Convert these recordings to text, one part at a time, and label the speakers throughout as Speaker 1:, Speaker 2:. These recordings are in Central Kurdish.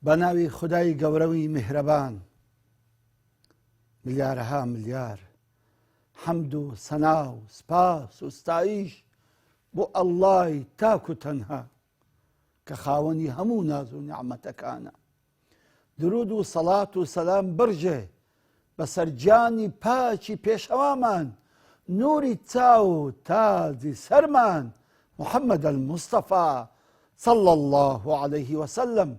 Speaker 1: بەناوی خودای گەورەوی میهرەبان، ملیارەها ملیار حەمد و سەنا و سپاس و ستایش بۆ ئەڵڵای تاک و تەنها کە خاوەنی هەموو ناز و نیعمەتەکانە. درود و سەڵات و سەلام بڕژێ بەسەر گیانی پاکی پێشەوامان، نووری چاو و تاجی سەرمان، محەممەد الموستەفا صەڵی الله عەلەیه وسەلەم،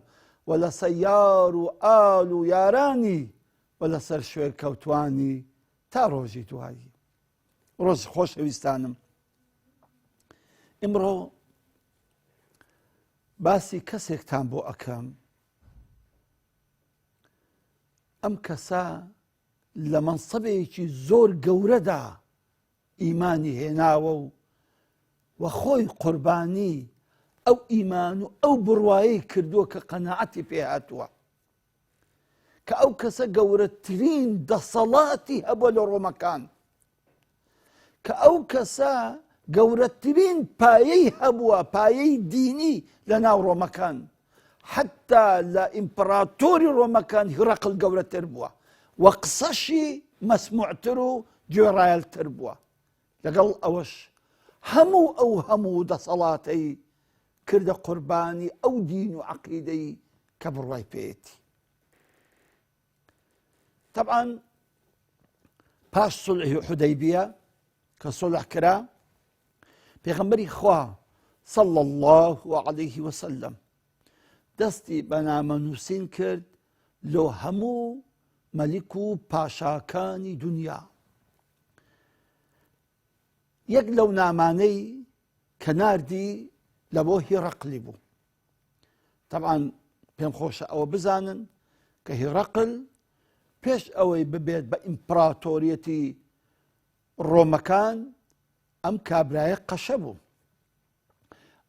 Speaker 1: و لە سەیار و ئال و یارانی و لەسەر شوێر کەوتوانی تا ڕۆژی دوایی. ڕۆژ خۆشەویستانم، ئیمڕۆ باسی کەسێکتان بۆ ئەکەم. ئەم کەسە لە مەنسەبێکی زۆر گەورەدا ئیمانی هێناوە و خۆی قوربانی ئەو ئیمان و ئەو بڕوایی کردووە کە قەناعەتی پێ هاتووە، کە ئەو کەسە گەورەترین دەسەڵاتی هەبووە لە ڕۆمەکان، کە ئەو کەسە گەورەترین پایەی هەبووە، پایەی دینی لە ناو ڕۆمەکان، حتا لە ئیمپراتۆری ڕۆمەکان هیڕەقل گەورەتر بووە و قسەشی مەسموعتر و گوێڕایەڵتر بووە. لەگەڵ ئەوەش هەموو دەسەڵاتەی کردە قوربانی ئەو دین و عەقیدەی کە بڕوای پێیەتی. طبعا پاش سولحی حودەیبیە کە سولح کرا، پێغەمبەری خوا صەڵی الله عەلەیه وسەلەم دەستی بە نامەنووسین کرد لۆ هەموو مەلیک و پاشاکانی دنیا. یەک لەو نامانەی کە ناردی لە بۆ هیڕەقلی بوو. طبعا پێم خۆشە ئەوە بزانن کە هیڕەقل پێش ئەوەی ببێت بە ئیمپراتۆریەتی ڕۆمەکان، ئەم کابرایە قەشە بوو.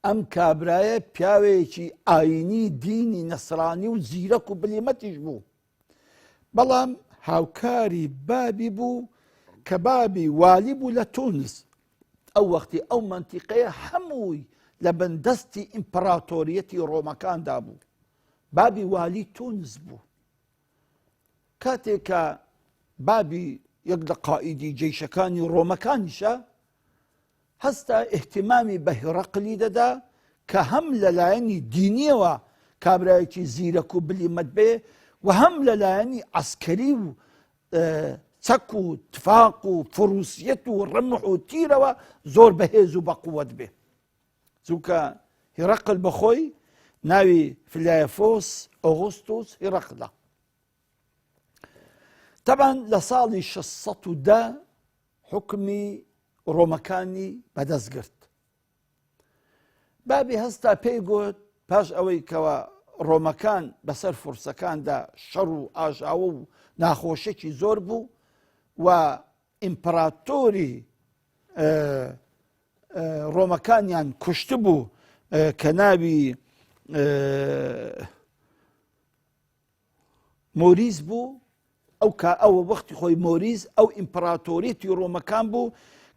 Speaker 1: ئەم کابرایە پیاوێکی ئاینی دینی نەسرانی و زیرەک و بلیمەتیش بوو، بەڵام هاوکاری بابی بوو کە بابی والی بوو لە تونس. ئەو وەختی ئەو مەنتیقەیە هەمووی لە بەندەستی ئیمپراتۆریەتی ڕۆمەکاندا بوو. بابی والی تونس بوو. کاتێک کە بابی یەک لە قائیدی جەیشەکانی ڕۆمەکانیشە، هەستا ئیحتیمامی بە هیڕەقلی دەدا کە هەم لەلایەنی دینیەوە کابرایەکی زیرەک و بلیمەت بێ، و هەم لەلایەنی عەسکەری و چەک و تفاق و فروسیەت و ڕەمح و تیرەوە زۆر بەهێز و بەقووەت بێ. چونکە هیڕەقل بەخۆی ناوی فلایەفۆس ئۆغوستوس هیڕەقلە. طبعا لە ساڵی 610 حکمی ڕۆمەکانی بەدەست گرت. بابی هەستا پێی گوت پاش ئەوەی کەوە ڕۆمەکان بەسەر فورسەکاندا شەڕ و ئاژاوە و ناخۆشێکی زۆر بوو و ئیمپراتۆری ڕۆمەکانیان کوشت بوو کە ناوی مۆریز بوو. ئەوە وەختی خۆی مۆریز ئەو ئیمپراتۆریەتی ڕۆمەکان بوو.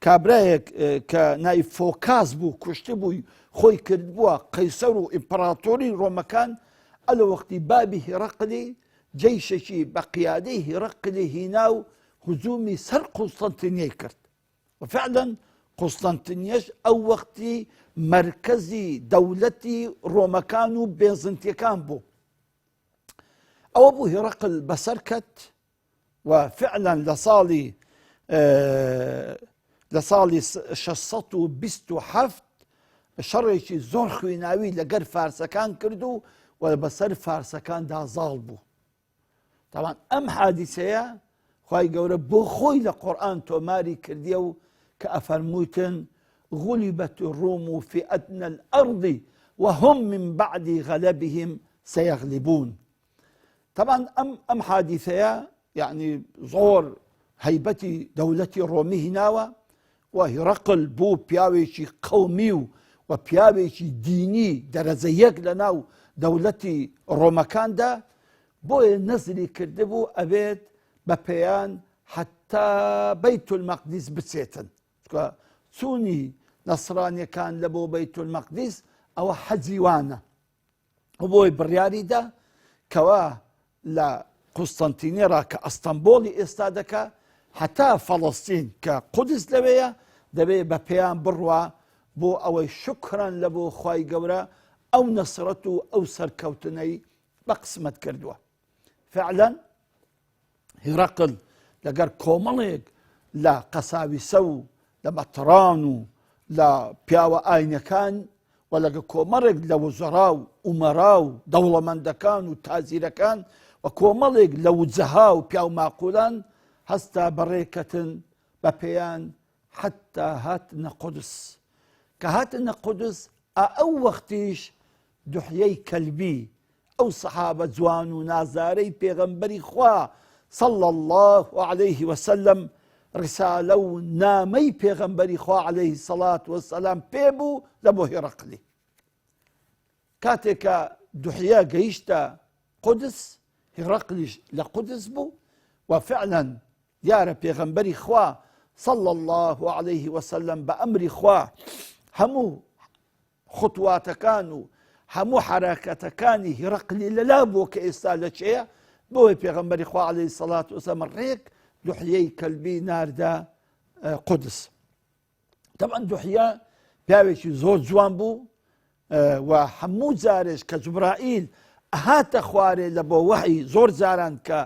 Speaker 1: کابرایەک کە ناوی فۆکاس بوو کوشت بووی خۆی کرد بووە قەیسەر و ئیمپراتۆری ڕۆمەکان. ئەلە وەختی بابی هیڕەقلی جەیشێکی بە قیادەی هیڕەقلی هینا و هجوومی سەر قوستەنتینیە کرد. وفعلا قوستەنتینیەش ئەو وەختی مرکزی دەوڵەتی ڕۆمەکان و بێزنتیەکان بوو. ئەوە بوو هیڕەقل بەسەر کەت و فعلا لە ساڵی 627 شەڕێکی زۆر خوێناوی لەگەر فارسەکان کرد و بەسەر فارسەکاندا زاڵ بوو. طبعا ئەم حادیسەیە خۆ خی گەورە بۆ خۆی لە قورئان تۆماری کردیە و کە ئەفەرمووتن غلبت الروم في أدنى الأرض وهم من بعد غلبهم سيغلبون. طبعا أم حادثة يعني زۆر هەیبەتی دەوڵەتی ڕۆمی هیناوە و هیرەقل بوو پیاوێکی قەومی و پیاوێکی دینی دەرەجە یەک لە ناو دەوڵەتی ڕۆمەکاندا، بۆیە نەزری کردبوو ئەبێت بە پێیان حتا بەیت المەقدس بچێتن. چوونی نەسرانیەکان لە بۆ بەیت المەقدس ئەوە حەجی وانە، بۆی بڕیاریدا کەوا لە قوستەنتینێرا کە ئەستەمبۆڵی ئێستا دەکا حتا فەڵەستین کە قودس لەوەیە دەبێت بە پێیان بڕوا بۆ ئەوەی شکران لە بۆ خی گەورە ئەو نەسرەت و ئەو سەرکەوتنەی بە قسمت کردووە. فعلا هیرەقل لەگەر کۆمەڵێک لە قەساویسە و لە بەتڕان و لە پیاوە ئاینەکان و لەگە کۆمەڵێک لە وزەرا و ئومەرا و دەوڵەمەندەکان و تازیرەکان و کۆمەڵێک لە وجەها و پیاو ماقولان هەستا بەڕێکەتن بە پێیان حتا هاتنە قودس. کە هاتنە قودس ئەو وەختیش دوحیەی کەلبی ئەو سەحابە جوان و نازارەی پێغەمبەری خوا صلى الله عليه وسلم ڕسالە و نامەی پێغەمبەری خوا عليه الصلاة والسلام پێبوو لە بۆ هیرەقلی. کاتێکە دوحیە گەیشتە قودس، هیرەقلیش لە قودس بوو و فعلا دیارە پێغەمبەری خوا صلى الله عليه وسلم بە ئەمری خوا هەموو خوتواتەکان و هەموو حرەکەتەکانی هیرەقلی لەلا بووە کە ئێستا لە چێە، بۆی پێغەمبەری خوا عليه الصلاة والسلام ڕێک دوحیەی کەلبی ناردە قودس. طبعا دوحیە پیاوێکی زۆر جوان بوو و هەموو جارێش کە جوبرائیل ئەهاتە خوارێ لە بۆ وحی، زۆر جاران کە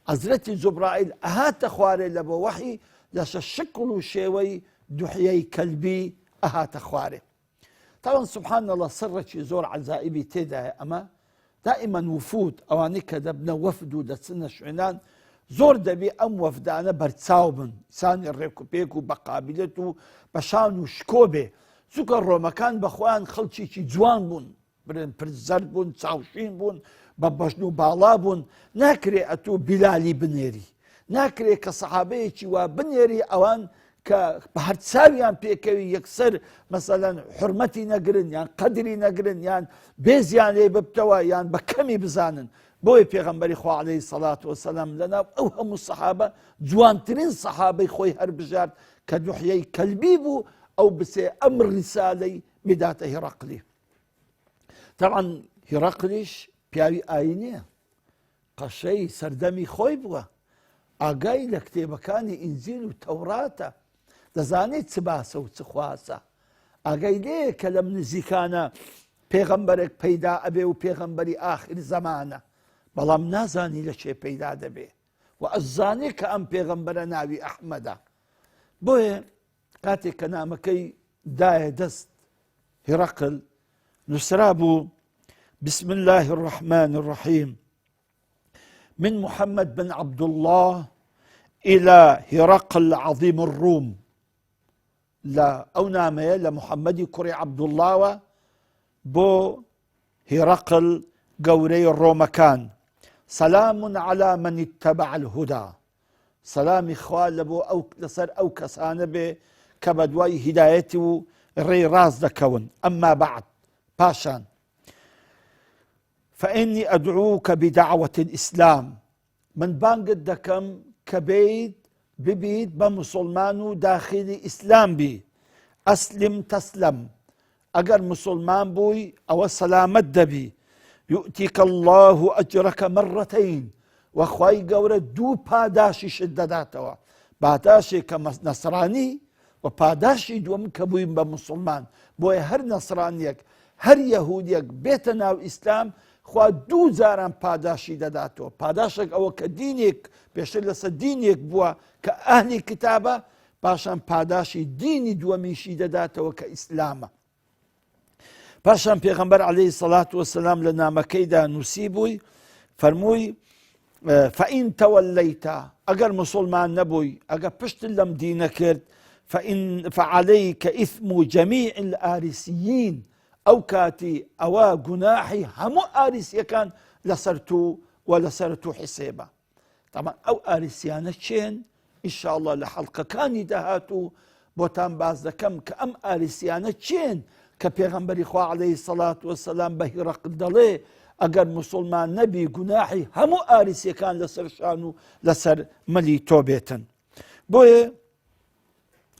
Speaker 1: حەزرەتی جوبرائیل ئەهاتە خوارێ لە بۆ وحی لەسە شکل و شێوەی دوحیەی کەلبی ئەهاتە خوارێ. طبعا سبحان الله سڕێکی زۆر عەجائیبی تێدایە. ئەمە دائما وفود ئەوانەی کە دەبنە وەفد و دەچنە شوێنان زۆر دەبێ ئەم وەفدانە بەرچاو بن، سانی ڕێکوپێک و بە قابلێت و بە شان و شکۆ بێ. چونکە ڕۆمەکان بەخۆیان خەڵکیێکی جوان بوون، پرزەرد بوون، چاوشین بوون، بە بەژن و باڵا بوون. ناکرێ ئەتۆ بیلالی بنێری، ناکرێت کە سەحابەیەکی وا بنێری ئەوان کە بە هەر چاویان پێکەوی یەکسەر مەسەلەن حورمەتی نەگرن یان قەدری نەگرن یان بێزیان لێ ببتەوە یان بە کەمی بزانن. بۆی پێغەمبەری خوا عەلەیهی سەڵات وەسەلام لەناو ئەو هەموو سەحابە جوانترین سەحابەی خۆی هەربژارد کە دوحیەی کەلبی بوو ئەو بسێ ئەم ڕیسالەی بداتە هیرەقلی. طبعا هیرەقلیش پیاوی ئاینیە، قەشەی سەردەمی خۆی بووە، ئاگای لە کتێبەکانی ئینجیل و تەوراتە، دەزانێت چ باسە و چ خواسە. ئاگای لێیە کە لەم نزیکانە پێغەمبەرێک پەیدا ئەبێ و پێغەمبەری ئاخر زەمانە، بەڵام نازانی لە چێ پەیدا دەبێ و ئەزانێ کە ئەم پێغەمبەرە ناوی ئەحمەدە. بۆیە کاتێک کە نامەکەی دایە دەست هیرەقل نووسرا بوو بسم الله الرحمن الرحيم من محمد بن عبد الله إلى هرقل عظيم الروم. لا أو نامية لمحمد كري عبد الله بو هرقل قوري الرومكان سلام على من اتبع الهدى. سلام إخوان لبو أو لصر أو كسان به كبدواي هدايته ري راز دكون. أما بعد باشان فإني أدعوك بدعوة الإسلام. من بانقد دكم كبيد ببيد بمسلمان داخلي إسلام بي أسلم تسلم. أجر مسلمان بوي أو سلامت دبي يؤتيك الله أجرك مرتين. وخواي قورة دو باداشي شدداتوا، باداشي كنصراني وباداشي دوم كبوين بمسلمان. بوي هر نصرانيك هر يهوديك بيتنا وإسلام خوا دو زاران پاداشی دەداتەوە. پاداشێک ئەوە کە دینێک پێشتر لەسەر دینێک بووە کە ئەهلی کتابە، پاشان پاداشی دینی دووەمیشی دەداتەوە کە ئیسلامە. پاشان پێغەمبەر عەلەیهی سەڵات وەسەلام لە نامەکەیدا نووسی بووی فەرمووی فإن توليت أجر مسلمان نبوي أجر بشت لم دينكرت فعليك إثم جميع الآرسيين أو كاتي أو جناحي هم آرسيا كان لسرتو ولسرتو حسابا. طبعا أو آرسيانا تشين إن شاء الله لحلقة كان دهاتو بوتان باز دكم كأم آرسيانا تشين كبيغمبر إخوة عليه الصلاة والسلام بهرق الدلي أجر مسلمان نبي جناحي هم آرسيا كان لسر شانو لسر ملي توبيتا بوي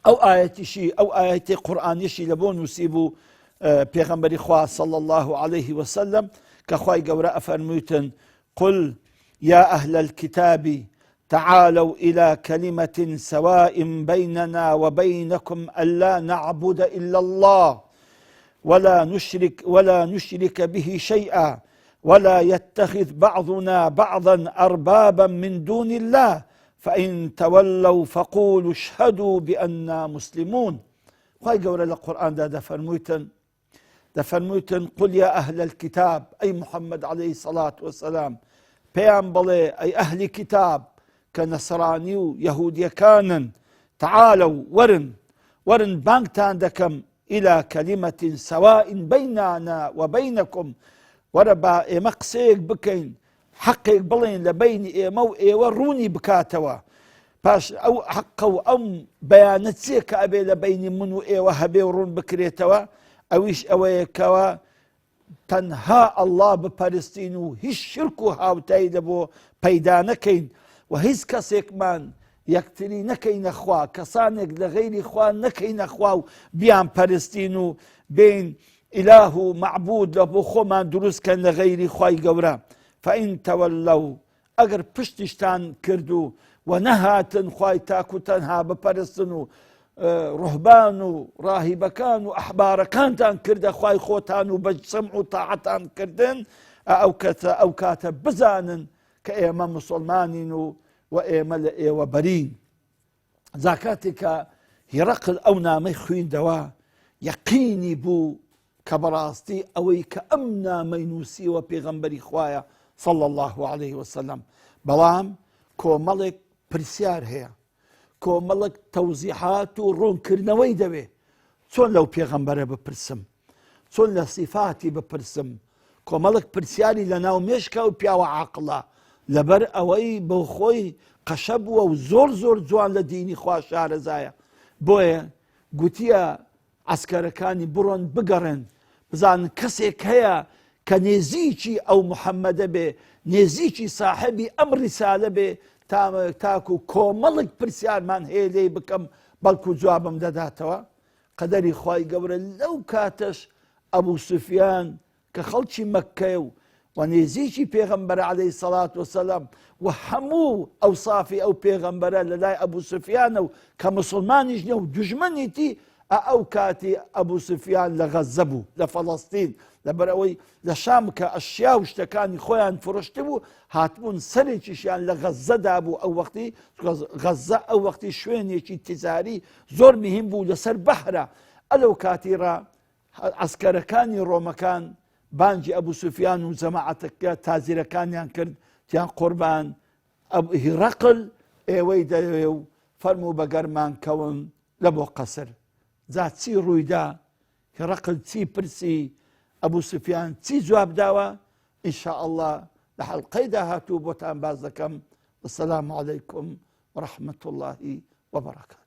Speaker 1: أو آية شيء أو آية قرآن شيء لبون يسيبوا بيغمبر إخوة صلى الله عليه وسلم كخواي قوراء فرميتن قل يا أهل الكتاب تعالوا إلى كلمة سواء بيننا وبينكم ألا نعبد إلا الله ولا نشرك به شيئا ولا يتخذ بعضنا بعضا أربابا من دون الله فإن تولوا فقولوا اشهدوا بأننا مسلمون. خواي قورا القرآن ده فرموتن قل يا أهل الكتاب أي محمد عليه الصلاة والسلام بيان بلي أي أهل كتاب كنصراني ويهودية كانن تعالوا ورن بانكتان دكم إلى كلمة سواء بيننا وبينكم وربا مقسيك بكين حقك بلين لبين إيمو وروني بكاتوا باش أو حقه أم بيانت سيك أبي لبين منو وهبي ورون بكريتوا أويش أويكوا تنها الله بفلسطين هش شركو هاوتاي دبو بيدانكين وهز كسيك مان يكتري نكين أخوا كسانك لغير إخوا نكين أخوا بيان فلسطين بين إله معبود لبو خومان دروس كان لغير إخواي قورا فإن تولوا أجر بشتشتان كردو ونهاتن خواي تاكو تنها بفلسطين رهبان راهبكان وأحباركان تان كرد خواي خوتان وبجسمعوا طاعتان كردن أو كاتب بزانن كإيما مسلمانين وإيما وبرين زكاتك هرقل أو نامي خوين دوا يقيني بو كبراستي أوي كأمنا مينوسي وبيغمبري خوايا صلى الله عليه وسلم بلام كو ملك برسيار هي كو ملك توزيحات ورون كرنوي دبي شون لو بيغمبر ببرسم شون لصفاتي ببرسم كو ملك برسياري لناو مشكا وبياو عقلا لبر اوي بخوي قشب وزور جوان لديني خوا شعر زايا بويا قوتيا عسكركاني برون بقرن بزان كسيك هيا كنيزيشي او محمد بي نيزيشي صاحبي امر رسالة بي تاكو كوملك برسيار من هيلي بكم بلكو جوابم داداتوا قدري خواي قبر لو كاتش ابو سفيان كخلشي مكة ونيزيشي بيغمبر عليه الصلاة والسلام وحمو اوصافي او بيغمبر للاي ابو سفيان كمسلمان يجنو دجمنيتي او كاتي ابو سفيان لغزبو لفلسطين لبروي لشام كاشياء واشتكاني خويا فرشتبو هاتبون سريشيان لغزه دابو او وقتي غزه او وقتي شويني تجاري زور مهم بو لسر بحره الو كاتيرا عسكر كاني روما كان بانجي ابو سفيان وجماعتك تازير كان ينكرد تيان قربان ابو هرقل ويدا فرمو بقرمان كون لبو قصر ذات سي رويدا هرقل سي برسي ابو سفيان سي جواب داوا ان شاء الله لحلقه دهاتو بوتان بازكم. والسلام عليكم ورحمه الله وبركاته.